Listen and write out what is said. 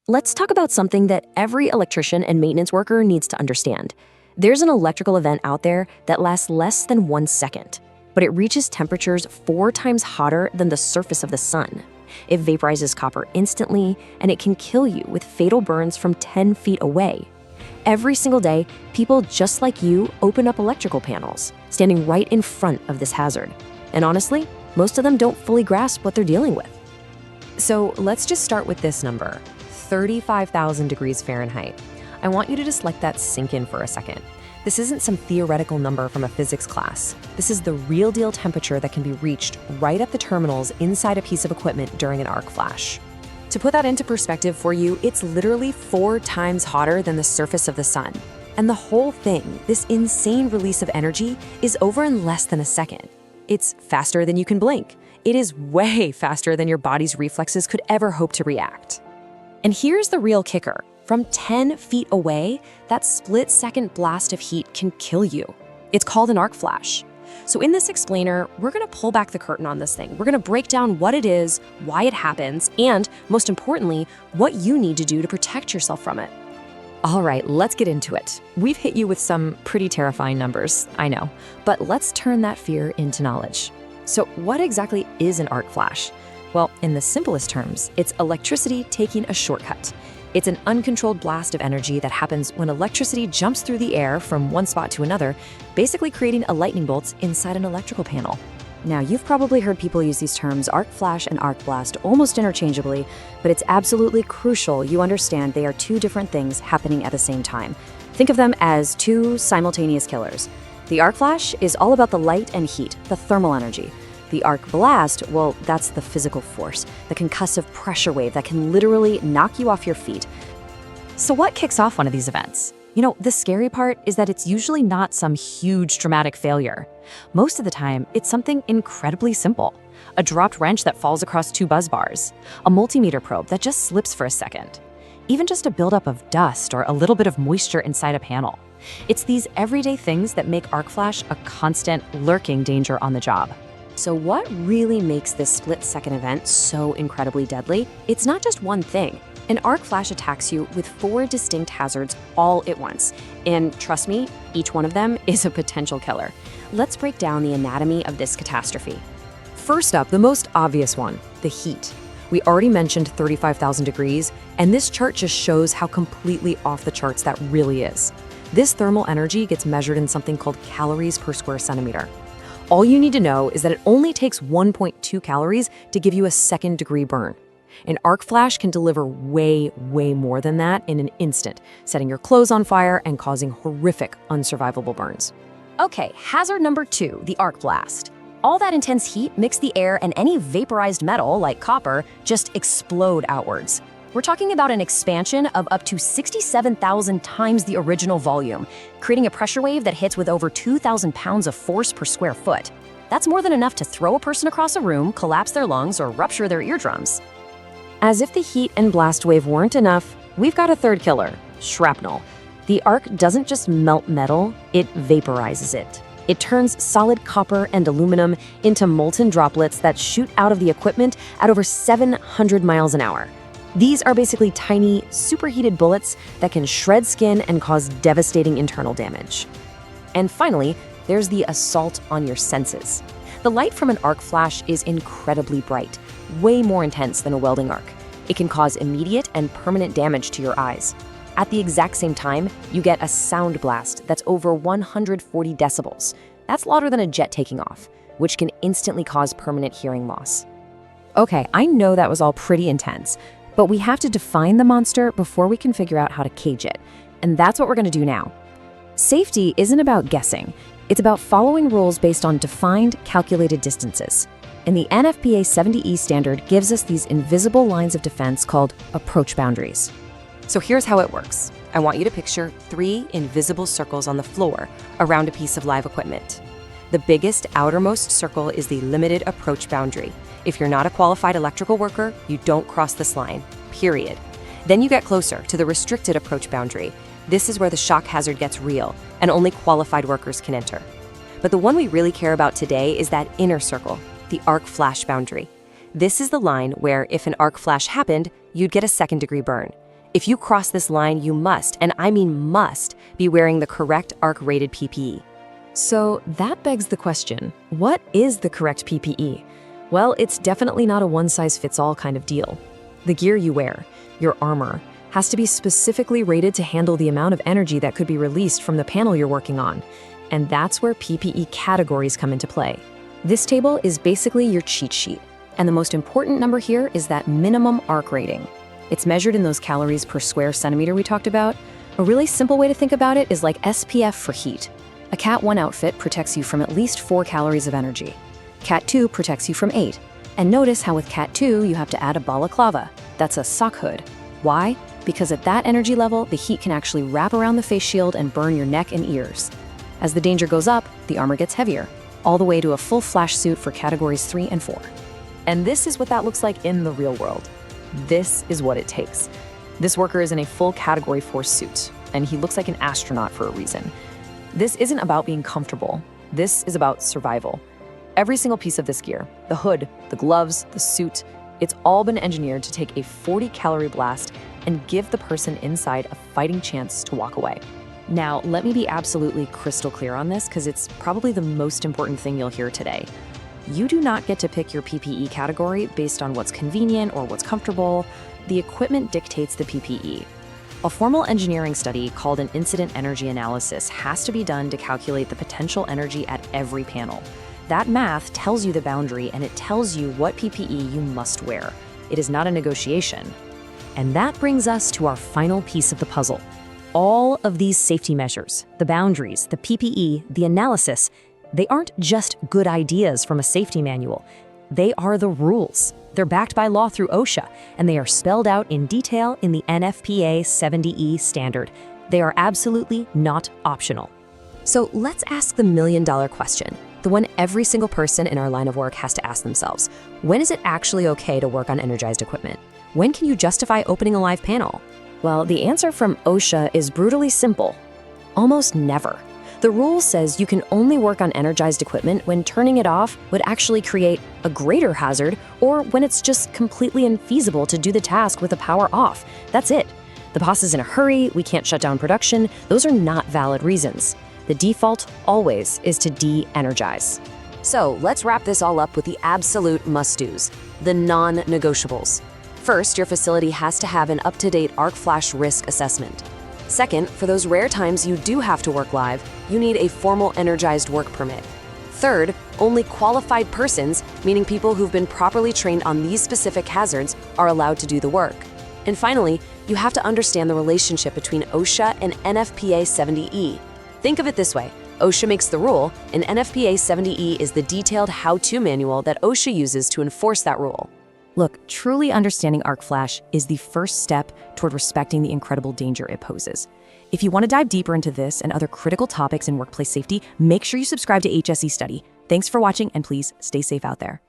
Let's talk about something that every electrician and maintenance worker needs to understand. There's an electrical event out there that lasts less than 1 second, but it reaches temperatures 4 times hotter than the surface of the sun. It vaporizes copper instantly, and it can kill you with fatal burns from 10 feet away. Every single day, people just like you open up electrical panels, standing right in front of this hazard. And honestly, most of them don't fully grasp what they're dealing with. So let's just start with this number, 35,000 degrees Fahrenheit. I want you to just let that sink in for a second. This isn't some theoretical number from a physics class. This is the real deal temperature that can be reached right at the terminals inside a piece of equipment during an arc flash. To put that into perspective for you, it's literally 4 times hotter than the surface of the sun. And the whole thing, this insane release of energy, is over in less than a second. It's faster than you can blink. It is way faster than your body's reflexes could ever hope to react. And here's the real kicker. From 10 feet away, that split-second blast of heat can kill you. It's called an arc flash. So in this explainer, we're gonna pull back the curtain on this thing. We're gonna break down what it is, why it happens, and most importantly, what you need to do to protect yourself from it. All right, let's get into it. We've hit you with some pretty terrifying numbers, I know, but let's turn that fear into knowledge. So what exactly is an arc flash? Well, in the simplest terms, it's electricity taking a shortcut. It's an uncontrolled blast of energy that happens when electricity jumps through the air from one spot to another, basically creating a lightning bolt inside an electrical panel. Now, you've probably heard people use these terms arc flash and arc blast almost interchangeably, but it's absolutely crucial you understand they are two different things happening at the same time. Think of them as two simultaneous killers. The arc flash is all about the light and heat, the thermal energy. The arc blast, well, that's the physical force, the concussive pressure wave that can literally knock you off your feet. So what kicks off one of these events? You know, the scary part is that it's usually not some huge dramatic failure. Most of the time, it's something incredibly simple. A dropped wrench that falls across 2 buzz bars, a multimeter probe that just slips for a second, even just a buildup of dust or a little bit of moisture inside a panel. It's these everyday things that make arc flash a constant, lurking danger on the job. So what really makes this split-second event so incredibly deadly? It's not just one thing. An arc flash attacks you with 4 distinct hazards all at once. And trust me, each one of them is a potential killer. Let's break down the anatomy of this catastrophe. First up, the most obvious one, the heat. We already mentioned 35,000 degrees, and this chart just shows how completely off the charts that really is. This thermal energy gets measured in something called calories per square centimeter. All you need to know is that it only takes 1.2 calories to give you a second-degree burn. An arc flash can deliver way more than that in an instant, setting your clothes on fire and causing horrific, unsurvivable burns. Okay, hazard number 2, the arc blast. All that intense heat makes the air and any vaporized metal, like copper, just explode outwards. We're talking about an expansion of up to 67,000 times the original volume, creating a pressure wave that hits with over 2,000 pounds of force per square foot. That's more than enough to throw a person across a room, collapse their lungs, or rupture their eardrums. As if the heat and blast wave weren't enough, we've got a third killer, shrapnel. The arc doesn't just melt metal, it vaporizes it. It turns solid copper and aluminum into molten droplets that shoot out of the equipment at over 700 miles an hour. These are basically tiny, superheated bullets that can shred skin and cause devastating internal damage. And finally, there's the assault on your senses. The light from an arc flash is incredibly bright, way more intense than a welding arc. It can cause immediate and permanent damage to your eyes. At the exact same time, you get a sound blast that's over 140 decibels. That's louder than a jet taking off, which can instantly cause permanent hearing loss. Okay, I know that was all pretty intense, but we have to define the monster before we can figure out how to cage it. And that's what we're gonna do now. Safety isn't about guessing. It's about following rules based on defined, calculated distances. And the NFPA 70E standard gives us these invisible lines of defense called approach boundaries. So here's how it works. I want you to picture 3 invisible circles on the floor around a piece of live equipment. The biggest outermost circle is the limited approach boundary. If you're not a qualified electrical worker, you don't cross this line, period. Then you get closer to the restricted approach boundary. This is where the shock hazard gets real, and only qualified workers can enter. But the one we really care about today is that inner circle, the arc flash boundary. This is the line where if an arc flash happened, you'd get a second-degree burn. If you cross this line, you must, and I mean must, be wearing the correct ARC-rated PPE. So that begs the question, what is the correct PPE? Well, it's definitely not a one-size-fits-all kind of deal. The gear you wear, your armor, has to be specifically rated to handle the amount of energy that could be released from the panel you're working on. And that's where PPE categories come into play. This table is basically your cheat sheet. And the most important number here is that minimum ARC rating. It's measured in those calories per square centimeter we talked about. A really simple way to think about it is like SPF for heat. A Cat 1 outfit protects you from at least 4 calories of energy. Cat 2 protects you from 8. And notice how with Cat 2, you have to add a balaclava. That's a sock hood. Why? Because at that energy level, the heat can actually wrap around the face shield and burn your neck and ears. As the danger goes up, the armor gets heavier, all the way to a full flash suit for categories 3 and 4. And this is what that looks like in the real world. This is what it takes. This worker is in a full category 4 suit, and he looks like an astronaut for a reason. This isn't about being comfortable. This is about survival. Every single piece of this gear, the hood, the gloves, the suit, it's all been engineered to take a 40-calorie blast and give the person inside a fighting chance to walk away. Now, let me be absolutely crystal clear on this because it's probably the most important thing you'll hear today. You do not get to pick your PPE category based on what's convenient or what's comfortable. The equipment dictates the PPE. A formal engineering study called an incident energy analysis has to be done to calculate the potential energy at every panel. That math tells you the boundary and it tells you what PPE you must wear. It is not a negotiation. And that brings us to our final piece of the puzzle. All of these safety measures, the boundaries, the PPE, the analysis, they aren't just good ideas from a safety manual. They are the rules. They're backed by law through OSHA, and they are spelled out in detail in the NFPA 70E standard. They are absolutely not optional. So let's ask the million-dollar question, the one every single person in our line of work has to ask themselves. When is it actually okay to work on energized equipment? When can you justify opening a live panel? Well, the answer from OSHA is brutally simple. Almost never. The rule says you can only work on energized equipment when turning it off would actually create a greater hazard or when it's just completely infeasible to do the task with the power off. That's it. The boss is in a hurry, we can't shut down production. Those are not valid reasons. The default always is to de-energize. So let's wrap this all up with the absolute must-dos, the non-negotiables. First, your facility has to have an up-to-date arc flash risk assessment. Second, for those rare times you do have to work live, you need a formal energized work permit. Third, only qualified persons, meaning people who've been properly trained on these specific hazards, are allowed to do the work. And finally, you have to understand the relationship between OSHA and NFPA 70E. Think of it this way. OSHA makes the rule, and NFPA 70E is the detailed how-to manual that OSHA uses to enforce that rule. Look, truly understanding arc flash is the first step toward respecting the incredible danger it poses. If you want to dive deeper into this and other critical topics in workplace safety, make sure you subscribe to HSE Study. Thanks for watching, and please stay safe out there.